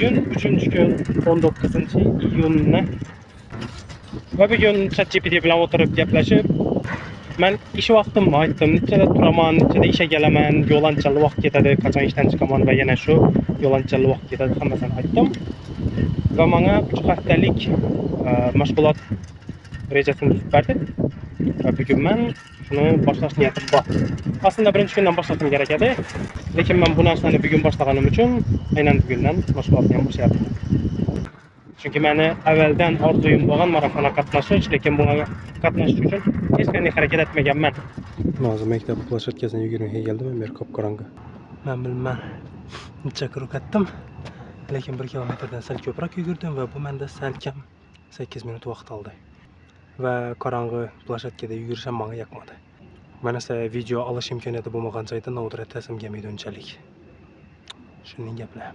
Bugün 3. gün 19 iyun'da ve bugün ChatGPT bilen oturup gaplaşıp ben iş vaxtımı aytdım, neçədə turaman, neçədə işe gələmən, yolançalı vaxt getədi, qaçan işten çıkaman ve yine şu yolançalı vaxt getədi hammasını aytdım. Ve bana 3 haftalik məşğulat rejasını düzüb verdi. Ve bugün ben şunu başlaş niyetim var. Aslında birinci günden başlasam gerek edi. Lekin ben bu narsani bugün başlağanım üçün aynen bugündən məşğulatla başladım. Çünkü məni əvvəldən arzuyum bolğan marafona qatnaşış, lekin buna qatnaşış üçün heç qanday hərəkət etməyən mən. Nazım məktəbi plaşatkasına yürümeye geldim, ben qapqarangı. Mən bilmən neçə krok etdim. Lekin 1 kilometrdən sel köprək yürüdüm ve bu məndə səlkəm 8 minut vaxt aldı. Ve karanğı plaşatkada yürüsəm bana yakmadı. Mən isə video alış imkaniyatı bulmağancaydı, nə odur etəsim gəmiydi önçəlik. Şunun gəplə.